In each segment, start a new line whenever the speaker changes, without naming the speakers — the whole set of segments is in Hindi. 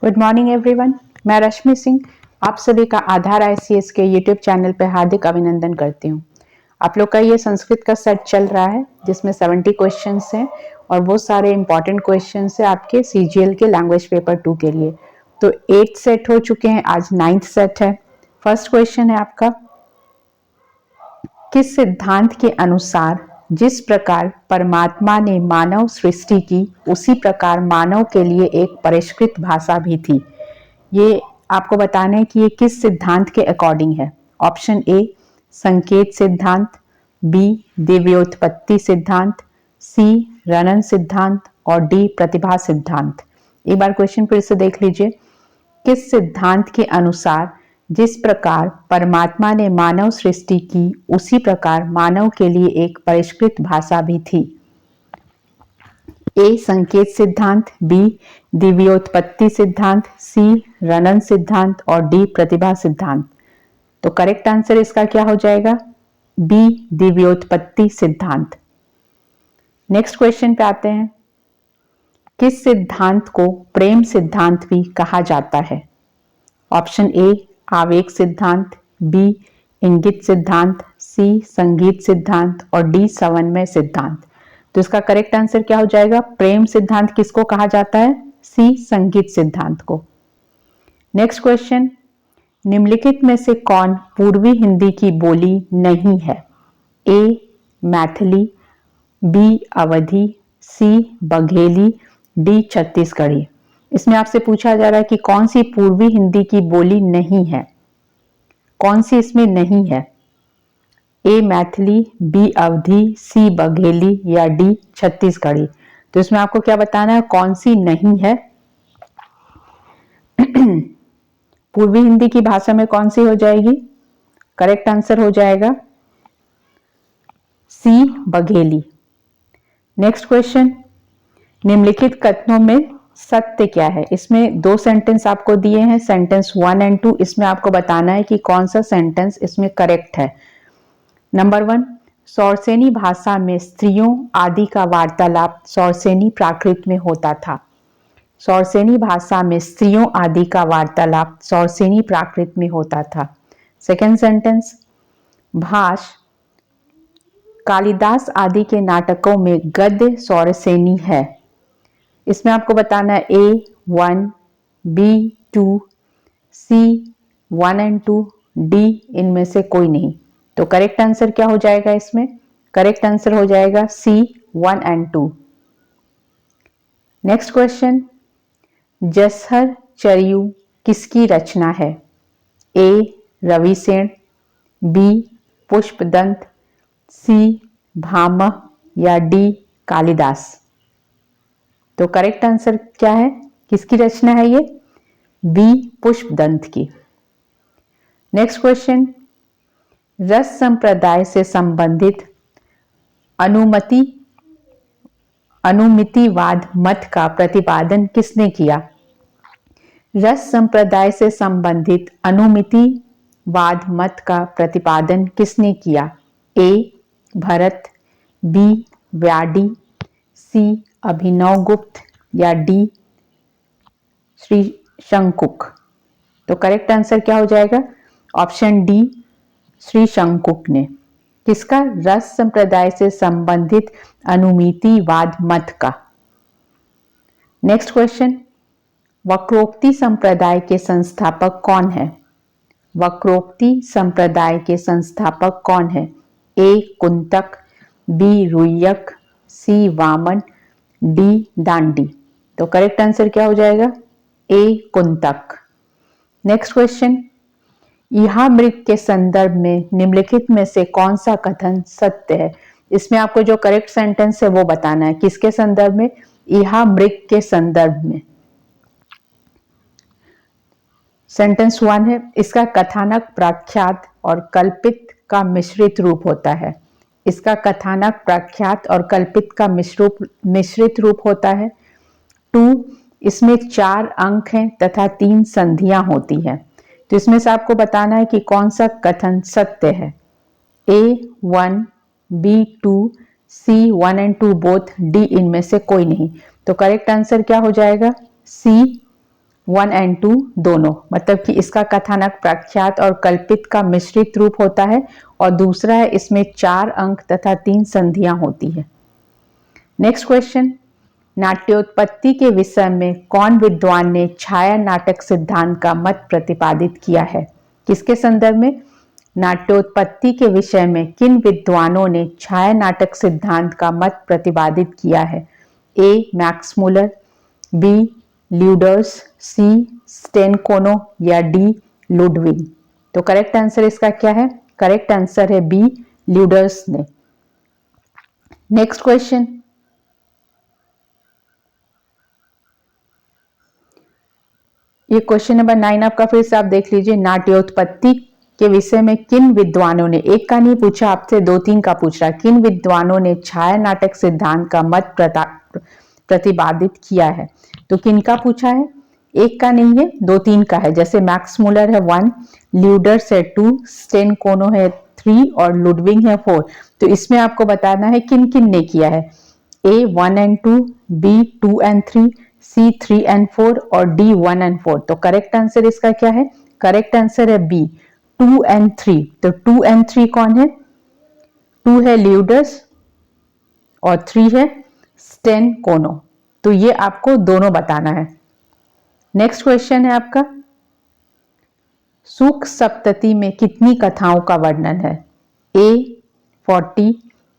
Good morning everyone. मैं रश्मि सिंह आप सभी का आधार आईसीएस के यूट्यूब चैनल पर हार्दिक अभिनंदन करती हूँ। आप लोग का ये संस्कृत का सेट चल रहा है जिसमें 70 क्वेश्चंस हैं और बहुत सारे इंपॉर्टेंट क्वेश्चंस हैं आपके सीजीएल के लैंग्वेज पेपर 2 के लिए। तो 8 सेट हो चुके हैं, आज 9th सेट है। फर्स्ट क्वेश्चन है आपका, किस सिद्धांत के अनुसार जिस प्रकार परमात्मा ने मानव सृष्टि की उसी प्रकार मानव के लिए एक परिष्कृत भाषा भी थी। ये आपको बताना है कि ये किस सिद्धांत के अकॉर्डिंग है। ऑप्शन ए संकेत सिद्धांत, बी दिव्योत्पत्ति सिद्धांत, सी रनन सिद्धांत और डी प्रतिभा सिद्धांत। एक बार क्वेश्चन फिर से देख लीजिए। किस सिद्धांत के अनुसार जिस प्रकार परमात्मा ने मानव सृष्टि की उसी प्रकार मानव के लिए एक परिष्कृत भाषा भी थी। ए संकेत सिद्धांत, बी दिव्योत्पत्ति सिद्धांत, सी रनन सिद्धांत और डी प्रतिभा सिद्धांत। तो करेक्ट आंसर इसका क्या हो जाएगा? बी दिव्योत्पत्ति सिद्धांत। नेक्स्ट क्वेश्चन पे आते हैं। किस सिद्धांत को प्रेम सिद्धांत भी कहा जाता है? ऑप्शन ए आवेग सिद्धांत, बी इंगित सिद्धांत, सी संगीत सिद्धांत और डी समन्वय सिद्धांत। तो इसका करेक्ट आंसर क्या हो जाएगा? प्रेम सिद्धांत किसको कहा जाता है? सी संगीत सिद्धांत को। नेक्स्ट क्वेश्चन, निम्नलिखित में से कौन पूर्वी हिंदी की बोली नहीं है? ए मैथिली, बी अवधी, सी बघेली, डी छत्तीसगढ़ी। इसमें आपसे पूछा जा रहा है कि कौन सी पूर्वी हिंदी की बोली नहीं है, कौन सी इसमें नहीं है? ए मैथिली, बी अवधी, सी बघेली या डी छत्तीसगढ़ी। तो इसमें आपको क्या बताना है, कौन सी नहीं है? पूर्वी हिंदी की भाषा में कौन सी हो जाएगी? करेक्ट आंसर हो जाएगा सी बघेली। नेक्स्ट क्वेश्चन, निम्नलिखित कथनों में सत्य क्या है? इसमें दो सेंटेंस आपको दिए हैं, सेंटेंस 1 और 2। इसमें आपको बताना है कि कौन सा सेंटेंस इसमें करेक्ट है। नंबर 1, सौरसेनी भाषा में स्त्रियों आदि का वार्तालाप सौरसेनी प्राकृत में होता था। सौरसेनी भाषा में स्त्रियों आदि का वार्तालाप सौरसेनी प्राकृत में होता था। सेकेंड सेंटेंस, भाष कालिदास आदि के नाटकों में गद्य सौरसेनी है। इसमें आपको बताना है A1, B2, C1 और 2, D इनमें से कोई नहीं। तो करेक्ट आंसर क्या हो जाएगा? इसमें करेक्ट आंसर हो जाएगा C1 और 2। नेक्स्ट क्वेश्चन, जसहर चरियु किसकी रचना है? ए रविसेन, बी पुष्पदंत, सी भामह या डी कालिदास। तो करेक्ट आंसर क्या है, किसकी रचना है ये? बी पुष्पदंत की। नेक्स्ट क्वेश्चन, रस संप्रदाय से संबंधित अनुमितिवाद मत का प्रतिपादन किसने किया? रस संप्रदाय से संबंधित अनुमितिवाद मत का प्रतिपादन किसने किया? ए भरत, बी व्याडी, सी अभिनवगुप्त या डी श्री शंकुक। तो करेक्ट आंसर क्या हो जाएगा? ऑप्शन डी श्री शंकुक ने। किसका? रस संप्रदाय से संबंधित अनुमितिवाद मत का। नेक्स्ट क्वेश्चन, वक्रोक्ति संप्रदाय के संस्थापक कौन है? वक्रोक्ति संप्रदाय के संस्थापक कौन है? ए कुंतक, बी रुय्यक, सी वामन, डी दांडी। तो करेक्ट आंसर क्या हो जाएगा? ए कुंतक। नेक्स्ट क्वेश्चन, इहामृग के संदर्भ में निम्नलिखित में से कौन सा कथन सत्य है? इसमें आपको जो करेक्ट सेंटेंस है वो बताना है। किसके संदर्भ में? इहामृग के संदर्भ में। सेंटेंस 1 है, इसका कथानक प्रख्यात और कल्पित का मिश्रित रूप होता है। इसका कथानक प्रख्यात और कल्पित का मिश्रित रूप होता है। 2, इसमें 4 अंक हैं तथा 3 संधियां होती हैं। तो इसमें से आपको बताना है कि कौन सा कथन सत्य है। A1, B2, C1 और 2 बोथ, D इनमें से कोई नहीं। तो करेक्ट आंसर क्या हो जाएगा? C 1 एंड 2 दोनों, मतलब कि इसका कथानक प्रख्यात और कल्पित का मिश्रित रूप होता है, और दूसरा है इसमें 4 अंक तथा 3 संधियां होती है। नेक्स्ट क्वेश्चन, नाट्योत्पत्ति के विषय में कौन विद्वान ने छाया नाटक सिद्धांत का मत प्रतिपादित किया है? किसके संदर्भ में? नाट्योत्पत्ति के विषय में किन विद्वानों ने छाया नाटक सिद्धांत का मत प्रतिपादित किया है? ए मैक्स मुलर, बी ल्यूडर्स, सी स्टेनकोनो या डी लुडविग। तो करेक्ट आंसर इसका क्या है? करेक्ट आंसर है बी ल्यूडर्स ने। नेक्स्ट क्वेश्चन, ये क्वेश्चन नंबर 9 आपका फिर से आप देख लीजिए। नाट्योत्पत्ति के विषय में किन विद्वानों ने, एक का नहीं पूछा आपसे, 2-3 का पूछ रहा, किन विद्वानों ने छाया नाटक सिद्धांत का मत प्रतिपादित किया है? तो किनका पूछा है? एक का नहीं है, 2-3 का है। जैसे मैक्स मुलर है 1, ल्यूडर्स है 2, स्टेनकोनो है 3 और लुडविग है 4। तो इसमें आपको बताना है किन किन ने किया है। A 1 and 2, B 2 and 3, C 3 and 4 और डी 1 एंड 4। तो करेक्ट आंसर इसका क्या है? करेक्ट आंसर है बी 2 एंड 3। तो 2 एंड 3 कौन है? 2 है ल्यूडर्स और 3 है स्टेनकोनो। तो ये आपको दोनों बताना है। नेक्स्ट क्वेश्चन है आपका, सूक्त सप्तती में कितनी कथाओं का वर्णन है? ए 40,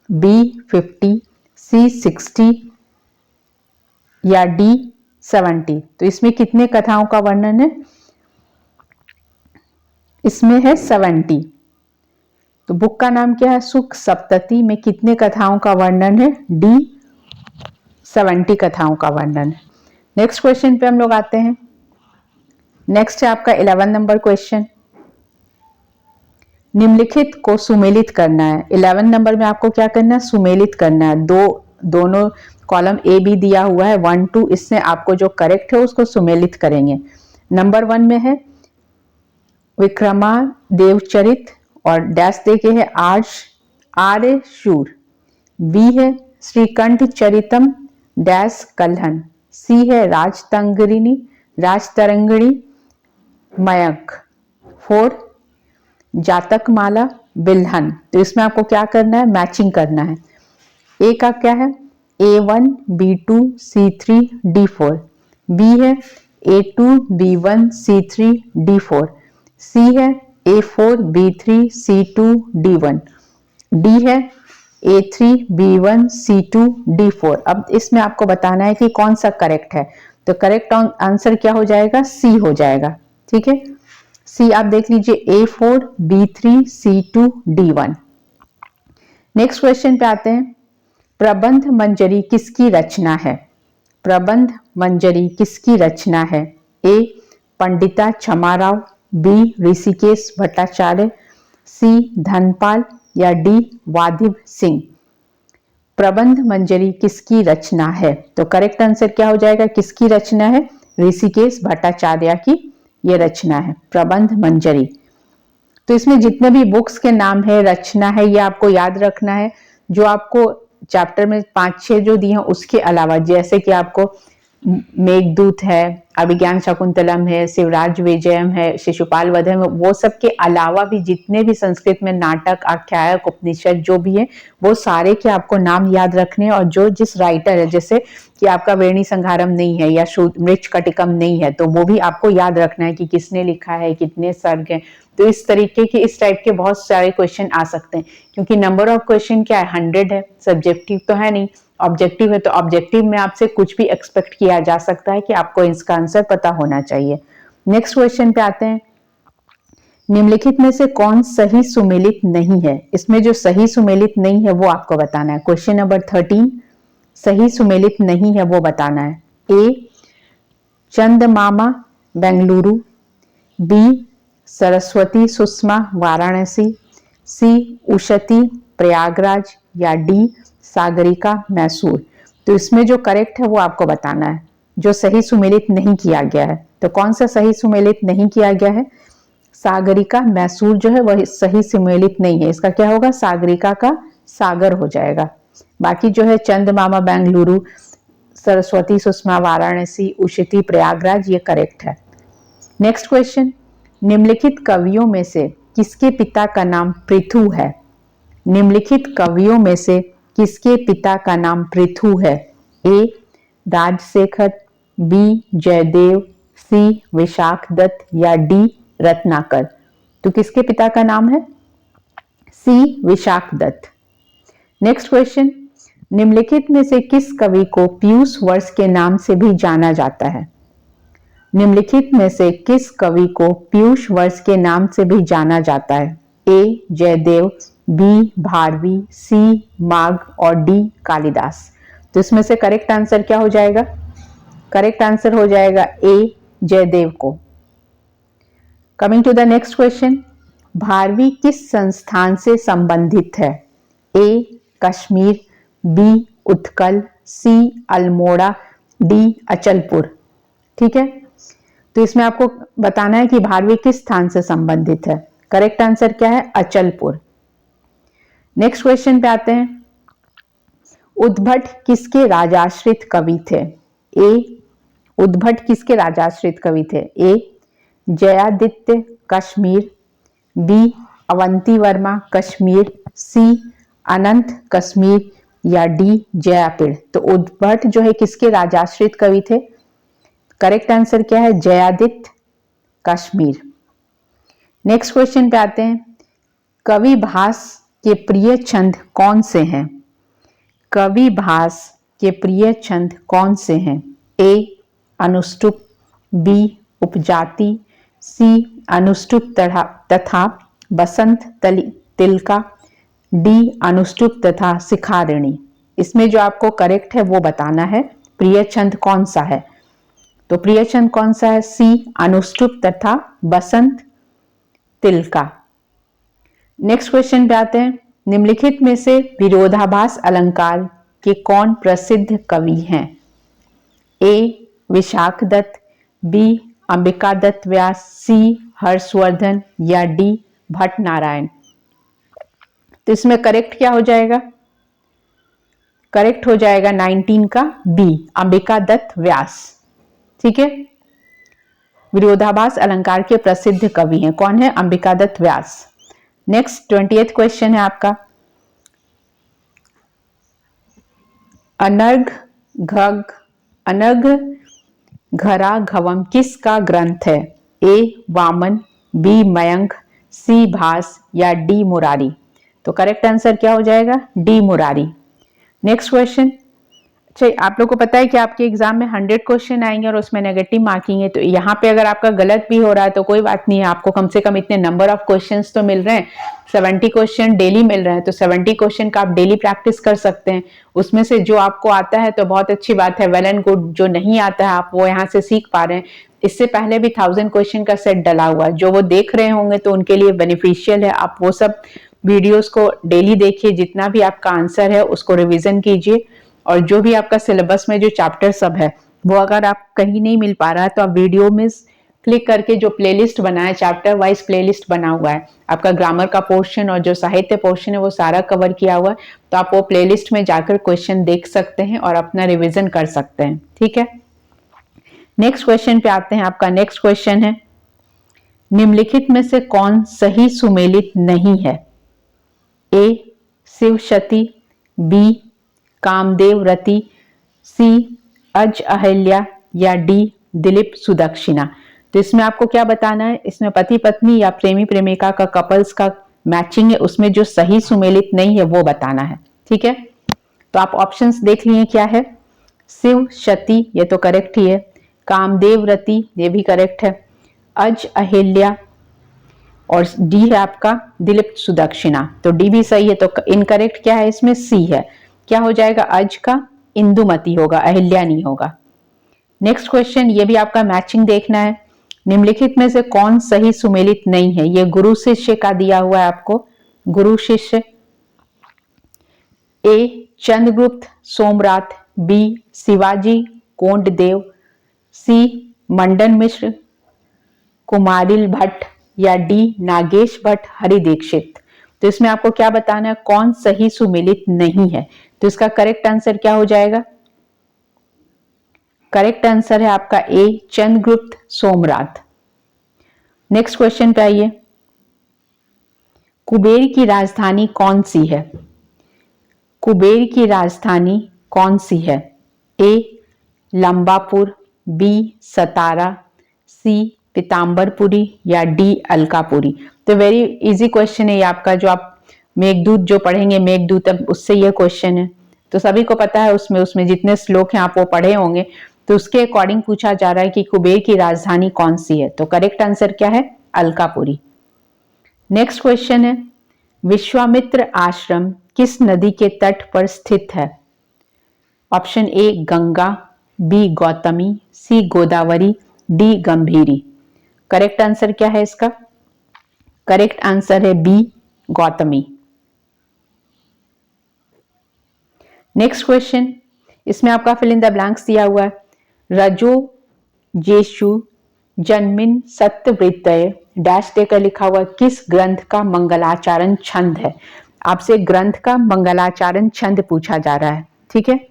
बी 50, सी 60 या डी 70। तो इसमें कितने कथाओं का वर्णन है? इसमें है 70। तो बुक का नाम क्या है? सूक्त सप्तती में कितने कथाओं का वर्णन है? डी 70 कथाओं का वर्णन है। नेक्स्ट क्वेश्चन पे हम लोग आते हैं। नेक्स्ट है आपका 11 नंबर क्वेश्चन, निम्नलिखित को सुमेलित करना है। 11 नंबर में आपको क्या करना है? सुमेलित करना है। दोनों कॉलम ए बी दिया हुआ है 1 2, इससे आपको जो करेक्ट है उसको सुमेलित करेंगे। नंबर 1 में है विक्रमादेवचरित और डैश देके है आर्य शूर। बी है श्रीकंठ चरितम डैश कल्हन। सी है राजतरंगिणी मयंक। 4 जातक माला बिल्हन। तो इसमें आपको क्या करना है? मैचिंग करना है। ए का क्या है? A1, B2, C3, D4। B है A2, B1, C3, D4। सी है A4, B3, C2, D1। D है A3, B1, C2, D4। अब इसमें आपको बताना है कि कौन सा करेक्ट है। तो करेक्ट आंसर क्या हो जाएगा? सी हो जाएगा। ठीक है, सी आप देख लीजिए, A4, B3, C2, D1। Next question पे आते हैं, प्रबंध मंजरी किसकी रचना है? प्रबंध मंजरी किसकी रचना है? ए पंडिता क्षमाराव, बी ऋषिकेश भट्टाचार्य, सी धनपाल या डी वाधिव सिंह। प्रबंध मंजरी किसकी रचना है? तो करेक्ट आंसर क्या हो जाएगा? किसकी रचना है? ऋषिकेश भट्टाचार्य की ये रचना है प्रबंध मंजरी। तो इसमें जितने भी बुक्स के नाम है, रचना है, ये आपको याद रखना है। जो आपको चैप्टर में 5-6 जो दिए हैं उसके अलावा, जैसे कि आपको मेघदूत है, अभिज्ञान शकुंतलम है, शिवराज विजयम है, शिशुपाल वधम है, वो सब के अलावा भी जितने भी संस्कृत में नाटक, आख्यायिक, उपनिषद जो भी है, वो सारे के आपको नाम याद रखने हैं। और जो जिस राइटर है, जैसे कि आपका वेणी संहारम नहीं है या मृच्छकटिकम नहीं है, तो वो भी आपको याद रखना है कि किसने लिखा है, कितने सर्ग हैं। तो इस तरीके के, इस टाइप के बहुत सारे क्वेश्चन आ सकते हैं, क्योंकि नंबर ऑफ क्वेश्चन क्या है? 100 है। सब्जेक्टिव तो है नहीं, ऑब्जेक्टिव है। तो ऑब्जेक्टिव में आपसे कुछ भी एक्सपेक्ट किया जा सकता है कि आपको इसका आंसर पता होना चाहिए। नेक्स्ट क्वेश्चन पे आते हैं, निम्नलिखित में से कौन सही सुमेलित नहीं है? इसमें जो सही सुमेलित नहीं है वो आपको बताना है। क्वेश्चन नंबर 13, सही सुमेलित नहीं है वो बताना है। ए चंदमामा बेंगलुरु, बी सरस्वती सुषमा वाराणसी, सी उशती प्रयागराज या डी सागरिका मैसूर। तो इसमें जो करेक्ट है वो आपको बताना है, जो सही सुमेलित नहीं किया गया है। तो कौन सा सही सुमेलित नहीं किया गया है? सागरिका मैसूर जो है वह सही सुमेलित नहीं है। इसका क्या होगा? सागरिका का सागर हो जाएगा। बाकी जो है चंदमामा बेंगलुरु, सरस्वती, सुषमा, वाराणसी, उशती, प्रयागराज, ये करेक्ट है। नेक्स्ट क्वेश्चन, निम्नलिखित कवियों में से किसके पिता का नाम पृथु है? निम्नलिखित कवियों में से किसके पिता का नाम पृथु है? ए राजशेखर, बी जयदेव, सी विशाख दत्त या डी रत्नाकर? तो किसके पिता का नाम है? सी विशाख दत्त। नेक्स्ट क्वेश्चन, निम्नलिखित में से किस कवि को पीयूष वर्ष के नाम से भी जाना जाता है? निम्नलिखित में से किस कवि को पीयूष वर्ष के नाम से भी जाना जाता है? ए जयदेव, बी भारवी, सी माघ और डी कालिदास? तो इसमें से करेक्ट आंसर क्या हो जाएगा? करेक्ट आंसर हो जाएगा ए जयदेव को। Coming to the next question, Bharavi किस संस्थान से संबंधित है? A Kashmir, B Utkal, C Almora, D Achalpur? ठीक है, तो इसमें आपको बताना है कि भारवी किस स्थान से संबंधित है। करेक्ट आंसर क्या है? अचलपुर। नेक्स्ट क्वेश्चन पे आते हैं, उद्भट किसके राजाश्रित कवि थे? ए उद्भट किसके राजाश्रित कवि थे? ए जयादित्य कश्मीर, बी अवंती वर्मा कश्मीर, सी अनंत कश्मीर या डी जयापीड़? तो उद्भट जो है किसके राजाश्रित कवि थे? करेक्ट आंसर क्या है? जयादित्य कश्मीर। नेक्स्ट क्वेश्चन पे आते हैं, कवि भास के प्रिय छंद कौन से हैं? कवि भास के प्रिय छंद कौन से हैं? ए अनुष्टुप, बी उपजाति, सी अनुष्टुप तथा बसंत तिलका, डी अनुष्टुप तथा शिखारिणी? इसमें जो आपको करेक्ट है वो बताना है, प्रिय छंद कौन सा है। तो प्रिय छंद कौन सा है? सी अनुष्टुप तथा बसंत तिलका। नेक्स्ट क्वेश्चन पे आते हैं, निम्नलिखित में से विरोधाभास अलंकार के कौन प्रसिद्ध कवि हैं? ए विशाख दत्त, बी अंबिका दत्त व्यास, सी हर्षवर्धन या डी भट्ट नारायण? तो इसमें करेक्ट क्या हो जाएगा? करेक्ट हो जाएगा 19 का बी अंबिका दत्त व्यास। ठीक है, विरोधाभास अलंकार के प्रसिद्ध कवि हैं, कौन है? अंबिका दत्त व्यास। नेक्स्ट 20th क्वेश्चन है आपका, अनर्घ घरा घवम किसका ग्रंथ है? ए वामन, बी मयंक, सी भास या डी मुरारी? तो करेक्ट आंसर क्या हो जाएगा? डी मुरारी। नेक्स्ट क्वेश्चन, अच्छा आप लोग को पता है कि आपके एग्जाम में 100 क्वेश्चन आएंगे और उसमें नेगेटिव मार्किंग है, तो यहाँ पे अगर आपका गलत भी हो रहा है तो कोई बात नहीं है, आपको कम से कम इतने नंबर ऑफ क्वेश्चंस तो मिल रहे हैं, 70 क्वेश्चन डेली मिल रहे हैं, तो 70 क्वेश्चन का आप डेली प्रैक्टिस कर सकते हैं। उसमें से जो आपको आता है तो बहुत अच्छी बात है, वेल एंड गुड। जो नहीं आता है आप वो यहाँ से सीख पा रहे हैं। इससे पहले भी 1000 क्वेश्चन का सेट डला हुआ है, जो वो देख रहे होंगे तो उनके लिए बेनिफिशियल है। आप वो सब वीडियोस को डेली देखिए, जितना भी आपका आंसर है उसको रिवीजन कीजिए, और जो भी आपका सिलेबस में जो चैप्टर सब है वो अगर आप कहीं नहीं मिल पा रहा है तो आप वीडियो में क्लिक करके जो प्लेलिस्ट बना है, चैप्टर वाइज प्लेलिस्ट बना हुआ है, आपका ग्रामर का पोर्शन और जो साहित्य पोर्शन है वो सारा कवर किया हुआ है, तो आप वो प्लेलिस्ट में जाकर क्वेश्चन देख सकते हैं और अपना रिविजन कर सकते हैं। ठीक है, नेक्स्ट क्वेश्चन पे आते हैं। आपका नेक्स्ट क्वेश्चन है, निम्नलिखित में से कौन सही सुमेलित नहीं है? ए शिवशती, बी कामदेव रति, सी अज अहिल्या या डी दिलीप सुदक्षिणा? तो इसमें आपको क्या बताना है? इसमें पति पत्नी या प्रेमी प्रेमिका का कपल्स का मैचिंग है, उसमें जो सही सुमेलित नहीं है वो बताना है। ठीक है, तो आप ऑप्शंस देख लिए क्या है? शिव शती, ये तो करेक्ट ही है। कामदेव रति, ये भी करेक्ट है। अज अहिल्या, और डी है आपका दिलीप सुदक्षिणा, तो डी भी सही है। तो इनकरेक्ट क्या है इसमें? सी है। क्या हो जाएगा? अज का इंदुमती होगा, अहिल्या नहीं होगा। नेक्स्ट क्वेश्चन, ये भी आपका मैचिंग देखना है। निम्नलिखित में से कौन सही सुमेलित नहीं है? ये गुरु शिष्य का दिया हुआ है आपको, गुरु शिष्य। ए चंद्रगुप्त सोमरात, बी शिवाजी कोंडदेव, सी मंडन मिश्र कुमारिल भट्ट या डी नागेश भट्ट हरि दीक्षित? तो इसमें आपको क्या बताना है? कौन सही सुमेलित नहीं है? तो इसका करेक्ट आंसर क्या हो जाएगा? करेक्ट आंसर है आपका ए, चंद्रगुप्त सोमनाथ। नेक्स्ट क्वेश्चन पे आइए। कुबेर की राजधानी कौन सी है? कुबेर की राजधानी कौन सी है? ए लंबापुर, बी सतारा, सी पीताम्बरपुरी या डी अलकापुरी। तो वेरी इजी क्वेश्चन है ये आपका, जो आप मेघदूत जो पढ़ेंगे, मेघदूत उससे ये क्वेश्चन है, तो सभी को पता है उसमें उसमें जितने श्लोक हैं आप वो पढ़े होंगे, तो उसके अकॉर्डिंग पूछा जा रहा है कि कुबेर की राजधानी कौन सी है। तो करेक्ट आंसर क्या है? अलकापुरी। नेक्स्ट क्वेश्चन है, विश्वामित्र आश्रम किस नदी के तट पर स्थित है? Option A Ganga, B Gautami, C Godavari, D Gambhiri. Correct answer क्या है इसका? करेक्ट आंसर है बी गौतमी। नेक्स्ट क्वेश्चन, इसमें आपका फिल इन द ब्लैंक्स दिया हुआ है। रजो जेशु जन्मिन सत्यवृत्तय डैश देकर लिखा हुआ किस ग्रंथ का मंगलाचरण छंद है? आपसे ग्रंथ का मंगलाचरण छंद पूछा जा रहा है, ठीक है।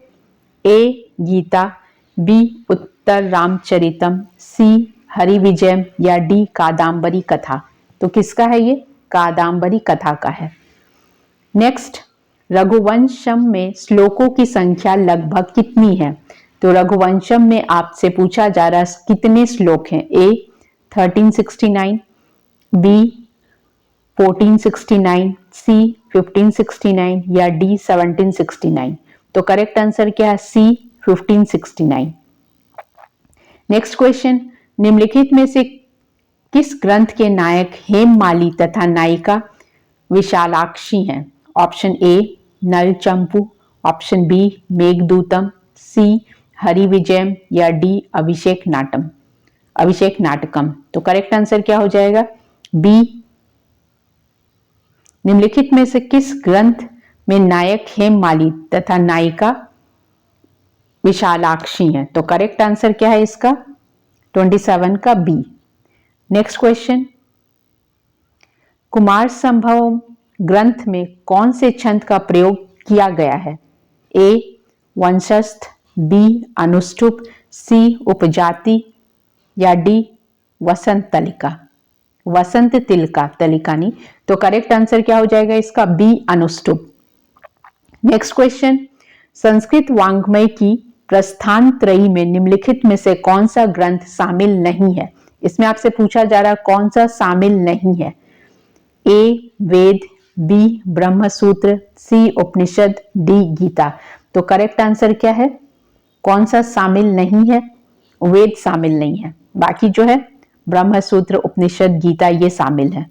ए गीता, बी उत्तर रामचरितम, सी हरि विजयम या डी कादम्बरी कथा। तो किसका है ये? कादम्बरी कथा का है। नेक्स्ट, रघुवंशम में श्लोकों की संख्या लगभग कितनी है? तो रघुवंशम में आपसे पूछा जा रहा है कितने श्लोक हैं? ए 1369, बी 1469, सी 1569 या डी 1769। तो करेक्ट आंसर क्या है? सी 1569। नेक्स्ट क्वेश्चन, निम्नलिखित में से किस ग्रंथ के नायक हेममाली तथा नायिका विशालाक्षी हैं? Option A Nalachampu, option B Meghadutam, C Hari Vijayam या डी अभिषेक नाटकम। तो करेक्ट आंसर क्या हो जाएगा? बी। निम्नलिखित में से किस ग्रंथ में नायक हेममाली तथा नायिका विशालाक्षी हैं? तो करेक्ट आंसर क्या है इसका? 27 का बी। नेक्स्ट क्वेश्चन, कुमार संभवम ग्रंथ में कौन से छंद का प्रयोग किया गया है? ए वंशस्थ, बी अनुष्टुप, सी उपजाति या डी वसंत तलिका नहीं। तो करेक्ट आंसर क्या हो जाएगा इसका? बी अनुष्टुप। नेक्स्ट क्वेश्चन, संस्कृत वाङ्मय की प्रस्थान त्रयी में निम्नलिखित में से कौन सा ग्रंथ शामिल नहीं है? इसमें आपसे पूछा जा रहा है कौन सा शामिल नहीं है। ए वेद, बी ब्रह्मसूत्र, सी उपनिषद, डी गीता। तो करेक्ट आंसर क्या है? कौन सा शामिल नहीं है? वेद शामिल नहीं है, बाकी जो है ब्रह्मसूत्र, उपनिषद, गीता ये शामिल है।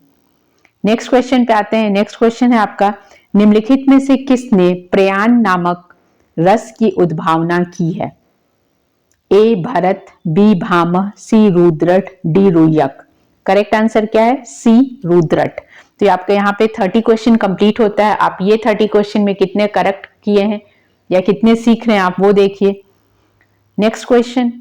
नेक्स्ट क्वेश्चन पे आते हैं। नेक्स्ट क्वेश्चन है आपका, निम्नलिखित में से किसने प्रयाण नामक रस की उद्भावना की है? ए भरत, बी भामह, सी रुद्रट, डी रुयक। करेक्ट आंसर क्या है? सी रुद्रट। तो आपके यहाँ पे 30 क्वेश्चन कंप्लीट होता है। आप ये 30 क्वेश्चन में कितने करेक्ट किए हैं या कितने सीख रहे हैं आप वो देखिए। नेक्स्ट क्वेश्चन,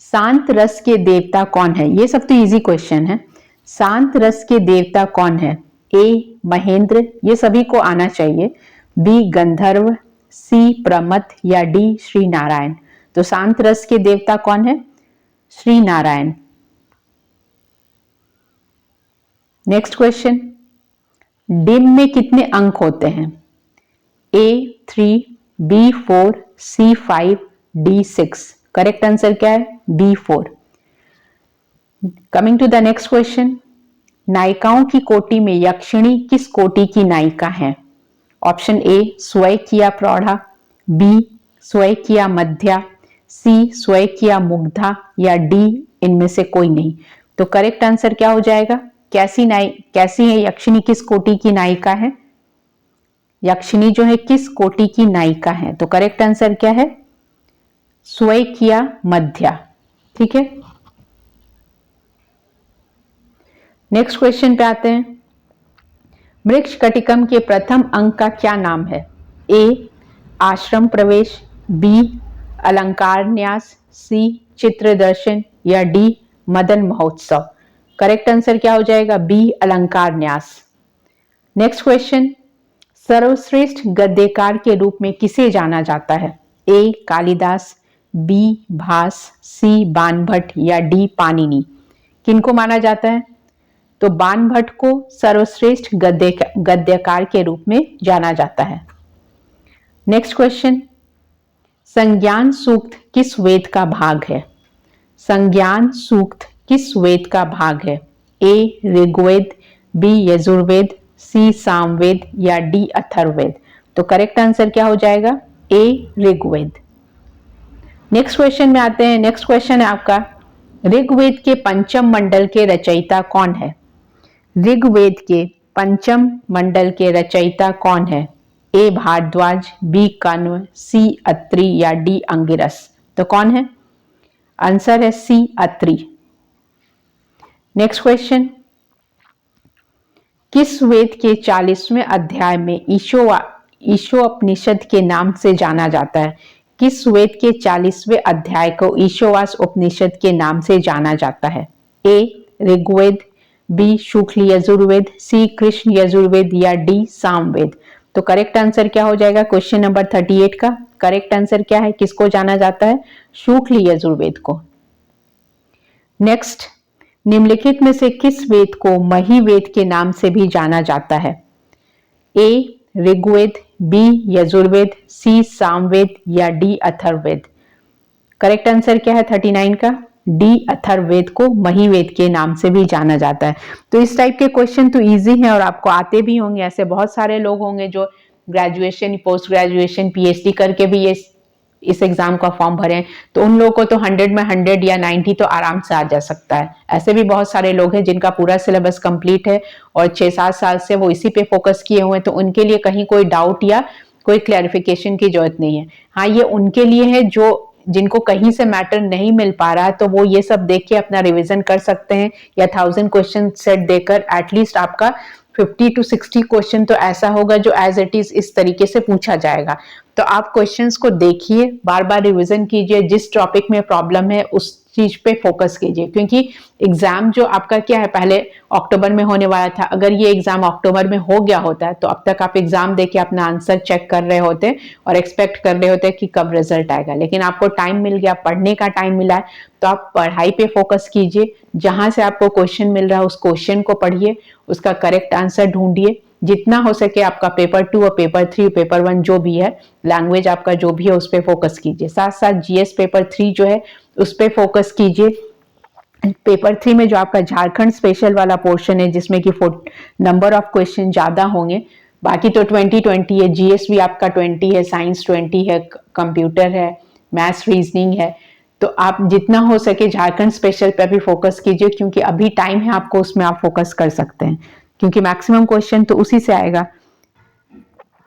शांत रस के देवता कौन है? ये सब तो इजी क्वेश्चन है। शांत रस के देवता कौन है? ए महेंद्र, ये सभी को आना चाहिए, बी गंधर्व, सी प्रमथ या डी श्री नारायण। तो शांत रस के देवता कौन है? श्री नारायण। नेक्स्ट क्वेश्चन, डिम में कितने अंक होते हैं? A 3, B 4, C 5, D 6। Correct answer क्या है? B 4। Coming to the next question, नायिकाओं की कोटि में यक्षिणी किस कोटि की नायिका है? ऑप्शन ए स्वयकिया प्रौढ़ा, बी स्वयकिया मध्या, सी स्वयकिया मुग्धा या डी इनमें से कोई नहीं। तो करेक्ट आंसर क्या हो जाएगा? कैसी है यक्षिणी, किस कोटि की नायिका है? यक्षिणी जो है किस कोटि की नायिका है? तो करेक्ट आंसर क्या है? स्वयकिया मध्या। ठीक है, नेक्स्ट क्वेश्चन पे आते हैं। मृक्ष कटिकम के प्रथम अंक का क्या नाम है? ए आश्रम प्रवेश, बी अलंकार न्यास, सी चित्र दर्शन या डी मदन महोत्सव। करेक्ट आंसर क्या हो जाएगा? बी अलंकार न्यास। नेक्स्ट क्वेश्चन, सर्वश्रेष्ठ गद्यकार के रूप में किसे जाना जाता है? ए कालिदास, बी भास, सी बाणभट्ट या डी पाणिनि। किनको माना जाता है? तो बाणभट्ट को सर्वश्रेष्ठ गद्यकार के रूप में जाना जाता है। नेक्स्ट क्वेश्चन, संज्ञान सूक्त किस वेद का भाग है? संज्ञान सूक्त किस वेद का भाग है? ए ऋग्वेद, बी यजुर्वेद, सी सामवेद या डी अथर्ववेद। तो करेक्ट आंसर क्या हो जाएगा? ए ऋग्वेद। नेक्स्ट क्वेश्चन में आते हैं। नेक्स्ट क्वेश्चन है आपका, ऋग्वेद के पंचम मंडल के रचयिता कौन है? ऋग्वेद के पंचम मंडल के रचयिता कौन है? ए भारद्वाज, बी कण्व, सी अत्रि या डी अंगिरस। तो कौन है? आंसर है सी अत्रि। नेक्स्ट क्वेश्चन, किस वेद के 40वें अध्याय में ईशोपनिषद के नाम से जाना जाता है? किस वेद के 40वें अध्याय को ईशोवास उपनिषद के नाम से जाना जाता है? ए ऋग्वेद, बी शुक्ल यजुर्वेद, सी कृष्ण यजुर्वेद या डी सामवेद। तो करेक्ट आंसर क्या हो जाएगा क्वेश्चन नंबर 38 का? करेक्ट आंसर क्या है? किसको जाना जाता है? शुक्ल यजुर्वेद को। नेक्स्ट, निम्नलिखित में से किस वेद को मही वेद के नाम से भी जाना जाता है? ए ऋग्वेद, बी यजुर्वेद, सी सामवेद या डी अथर्ववेद। करेक्ट आंसर क्या है 39 का? डी अथर्ववेद को मही वेद के नाम से भी जाना जाता है। तो इस टाइप के क्वेश्चन तो इजी हैं और आपको आते भी होंगे। ऐसे बहुत सारे लोग होंगे जो ग्रेजुएशन, पोस्ट ग्रेजुएशन, पीएचडी करके भी ये इस एग्जाम का फॉर्म भरे, तो उन लोगों को तो 100 में 100 या 90 तो आराम से आ जा सकता है। ऐसे भी बहुत सारे लोग हैं जिनका पूरा सिलेबस कंप्लीट है और 6-7 साल से वो इसी पे फोकस किए हुए हैं, तो उनके लिए कहीं कोई डाउट या कोई क्लैरिफिकेशन की जरूरत नहीं है। हाँ, ये उनके लिए है जो जिनको कहीं से मैटर नहीं मिल पा रहा है, तो वो ये सब देख के अपना रिवीजन कर सकते हैं या 1000 क्वेश्चन सेट देकर एटलीस्ट आपका 50 to 60 क्वेश्चन तो ऐसा होगा जो एज इट इज इस तरीके से पूछा जाएगा। तो आप क्वेश्चंस को देखिए, बार बार रिवीजन कीजिए, जिस टॉपिक में प्रॉब्लम है उस चीज पे फोकस कीजिए, क्योंकि एग्जाम जो आपका क्या है पहले अक्टूबर में होने वाला था। अगर ये एग्जाम अक्टूबर में हो गया होता है तो अब तक आप एग्जाम देके अपना आंसर चेक कर रहे होते और एक्सपेक्ट कर रहे होते कि कब रिजल्ट आएगा। लेकिन आपको टाइम मिल गया, पढ़ने का टाइम मिला है, तो आप पढ़ाई पे फोकस कीजिए। जहां से आपको क्वेश्चन मिल रहा है उस क्वेश्चन को पढ़िए, उसका करेक्ट आंसर ढूंढिए। जितना हो सके आपका पेपर 2 और पेपर 3, पेपर 1 जो भी है, लैंग्वेज आपका जो भी है उस पर फोकस कीजिए। साथ साथ जीएस पेपर 3 जो है उस पर फोकस कीजिए। पेपर 3 में जो आपका झारखंड स्पेशल वाला पोर्शन है जिसमें कि नंबर ऑफ क्वेश्चन ज्यादा होंगे, बाकी तो 20 है, जीएस भी आपका 20 है, साइंस 20 है, कंप्यूटर है, मैथ्स रीजनिंग है। तो आप जितना हो सके झारखंड स्पेशल पे भी फोकस कीजिए, क्योंकि अभी टाइम है आपको, उसमें आप फोकस कर सकते हैं, क्योंकि मैक्सिमम क्वेश्चन तो उसी से आएगा।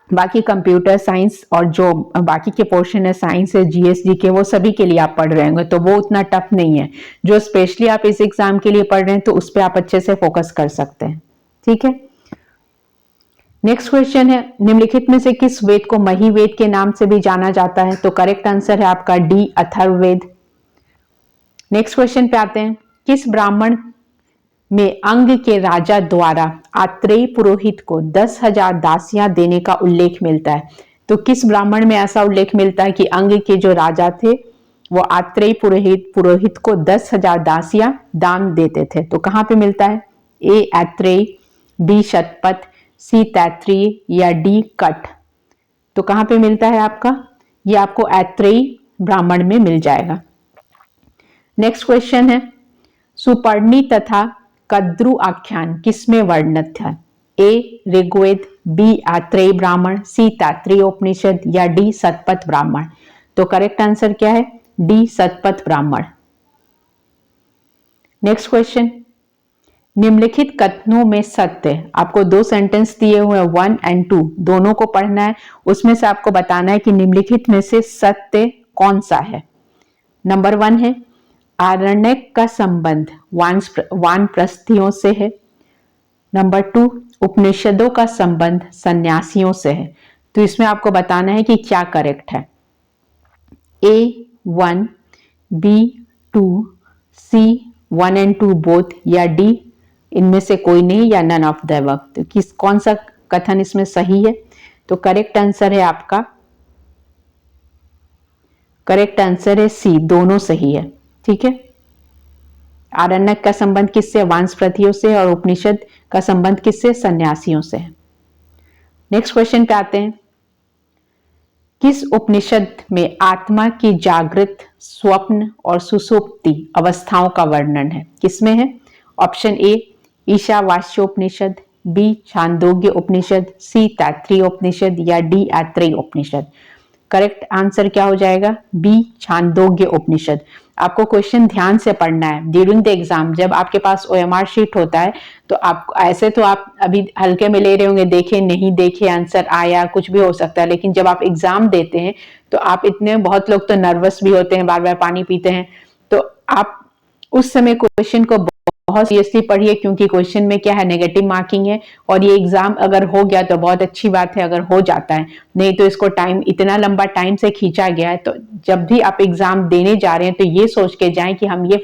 बाकी कंप्यूटर साइंस और जो बाकी के पोर्शन है, साइंस है, जीएस जीके, वो सभी के लिए आप पढ़ रहे होंगे, तो वो उतना टफ नहीं है। जो स्पेशली आप इस एग्जाम के लिए पढ़ रहे हैं तो उस पर आप अच्छे से फोकस कर सकते हैं। ठीक है, नेक्स्ट क्वेश्चन है, निम्नलिखित में से किस वेद को मही वेद के नाम से भी जाना जाता है? तो करेक्ट आंसर है आपका डी अथर्ववेद। नेक्स्ट क्वेश्चन पे आते हैं, किस ब्राह्मण में अंग के राजा द्वारा आत्रेय पुरोहित को 10,000 दासियां देने का उल्लेख मिलता है? तो किस ब्राह्मण में ऐसा उल्लेख मिलता है कि अंग के जो राजा थे वो आत्रेय पुरोहित को 10,000 दासियां दान देते थे? तो कहां पे मिलता है? ए आत्रेय, बी शतपथ, सी तैत्रीय या डी कट। तो कहां पे मिलता है आपका? ये आपको आत्रेय ब्राह्मण में मिल जाएगा। नेक्स्ट क्वेश्चन है, सुपर्णी तथा कद्रु आख्यान किसमें वर्णित था? ए ऋग्वेद, बी आत्रेय ब्राह्मण, सी तैत्रीय उपनिषद या डी शतपथ ब्राह्मण। तो करेक्ट आंसर क्या है? D Shatapatha Brahmana. Next question, निम्नलिखित कथनों में सत्य, आपको 2 सेंटेंस दिए हुए हैं 1 और 2 दोनों को पढ़ना है, उसमें से आपको बताना है कि निम्नलिखित में से सत्य कौन सा है। नंबर 1 है, आरण्यक का संबंध वानप्रस्थियों से है। नंबर 2, उपनिषदों का संबंध सन्यासियों से है। तो इसमें आपको बताना है कि क्या करेक्ट है। A1, B2, C1 and 2 both या D इनमें से कोई नहीं या नन ऑफ द अबव। तो कौन सा कथन इसमें सही है? तो करेक्ट आंसर है आपका करेक्ट आंसर है सी, दोनों सही है। ठीक है, आरण्यक का संबंध किससे? वानस्पतियों से, और उपनिषद का संबंध किससे? सन्यासियों से। नेक्स्ट क्वेश्चन पे आते हैं। किस उपनिषद में आत्मा की जागृत, स्वप्न और सुसुप्ति अवस्थाओं का वर्णन है? किसमें है? Option A Ishavasyopanishad, B Chhandogya Upanishad, C Taittiriya Upanishad या D Aitareya Upanishad. Correct answer क्या हो जाएगा? बी छांदोग्य उपनिषद। आपको क्वेश्चन ध्यान से पढ़ना है ड्यूरिंग द एग्जाम। जब आपके पास ओएमआर शीट होता है तो आप ऐसे तो आप अभी हल्के में ले रहे होंगे, देखे नहीं देखे, आंसर आया, कुछ भी हो सकता है, लेकिन जब आप एग्जाम देते हैं तो आप इतने, बहुत लोग तो नर्वस भी होते हैं, बार बार पानी पीते हैं, तो आप उस समय क्वेश्चन को बहुत सीरियसली पढ़िए, क्योंकि क्वेश्चन में क्या है? नेगेटिव मार्किंग है। और ये एग्जाम अगर हो गया तो बहुत अच्छी बात है, अगर हो जाता है, नहीं तो इसको टाइम, इतना लंबा टाइम से खींचा गया है। तो जब भी आप एग्जाम देने जा रहे हैं तो ये सोच के जाएं कि हम ये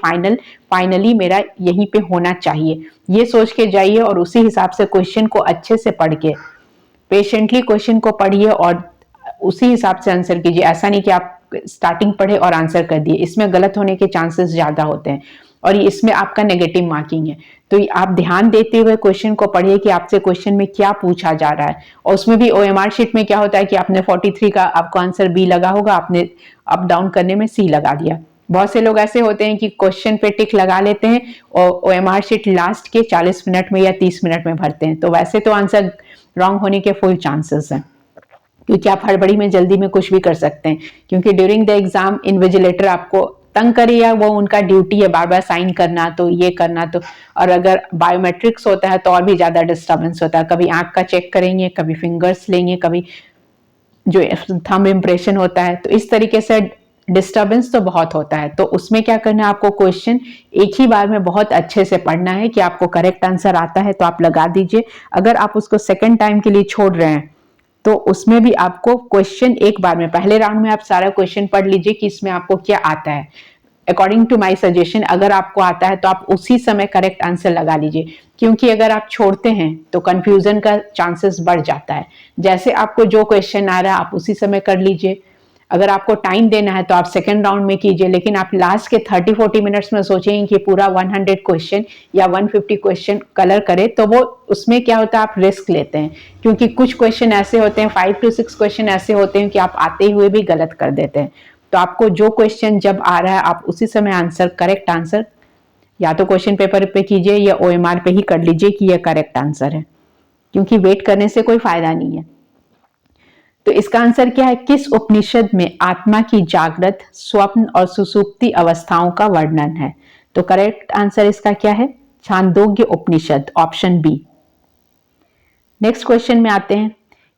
फाइनली मेरा यहीं पे होना चाहिए, ये सोच के जाइए और उसी हिसाब से क्वेश्चन को अच्छे से पढ़ के, पेशेंटली क्वेश्चन को पढ़िए और उसी हिसाब से आंसर कीजिए। ऐसा नहीं कि आप स्टार्टिंग पढ़े और आंसर कर दिए, इसमें गलत होने के चांसेस ज्यादा होते हैं और इसमें आपका नेगेटिव मार्किंग है। तो आप ध्यान देते हुए क्वेश्चन को पढ़िए कि आपसे क्वेश्चन में क्या पूछा जा रहा है। और उसमें भी ओएमआर शीट में क्या होता है कि आपने 43 का आपको आंसर बी लगा होगा, आपने अप डाउन करने में सी लगा दिया। बहुत से लोग ऐसे होते हैं कि क्वेश्चन पे टिक लगा लेते हैं और ओएमआर शीट लास्ट के 40 मिनट में या 30 मिनट में भरते हैं, तो वैसे तो आंसर रॉन्ग होने के फुल चांसेस हैं, क्योंकि आप हड़बड़ी में जल्दी में कुछ भी कर सकते हैं। क्योंकि ड्यूरिंग द एग्जाम इन्विजिलेटर आपको तंग करे, या वो उनका ड्यूटी है बार बार साइन करना, तो ये करना, तो और अगर बायोमेट्रिक्स होता है तो और भी ज्यादा डिस्टर्बेंस होता है। कभी आंख का चेक करेंगे, कभी फिंगर्स लेंगे, कभी जो थंब इम्प्रेशन होता है, तो इस तरीके से डिस्टर्बेंस तो बहुत होता है। तो उसमें क्या करना है, आपको क्वेश्चन एक ही बार में बहुत अच्छे से पढ़ना है कि आपको करेक्ट आंसर आता है तो आप लगा दीजिए। अगर आप उसको सेकंड टाइम के लिए छोड़ रहे हैं तो उसमें भी आपको क्वेश्चन एक बार में, पहले राउंड में आप सारा क्वेश्चन पढ़ लीजिए कि इसमें आपको क्या आता है। अकॉर्डिंग टू माय सजेशन, अगर आपको आता है तो आप उसी समय करेक्ट आंसर लगा लीजिए, क्योंकि अगर आप छोड़ते हैं तो कंफ्यूजन का चांसेस बढ़ जाता है। जैसे आपको जो क्वेश्चन आ रहा है आप उसी समय कर लीजिए। अगर आपको टाइम देना है तो आप सेकेंड राउंड में कीजिए, लेकिन आप लास्ट के 30-40 मिनट्स में सोचेंगे कि पूरा 100 क्वेश्चन या 150 क्वेश्चन कलर करें, तो वो उसमें क्या होता है, आप रिस्क लेते हैं। क्योंकि कुछ क्वेश्चन ऐसे होते हैं, 5 to 6 क्वेश्चन ऐसे होते हैं कि आप आते हुए भी गलत कर देते हैं। तो आपको जो क्वेश्चन जब आ रहा है आप उसी समय आंसर, करेक्ट आंसर या तो क्वेश्चन पेपर पे कीजिए या ओएमआर पे ही कर लीजिए कि यह करेक्ट आंसर है, क्योंकि वेट करने से कोई फायदा नहीं है। तो इसका आंसर क्या है? किस उपनिषद में आत्मा की जागृत, स्वप्न और सुसुप्ति अवस्थाओं का वर्णन है? तो करेक्ट आंसर इसका क्या है? छांदोग्य उपनिषद, ऑप्शन बी। नेक्स्ट क्वेश्चन में आते हैं।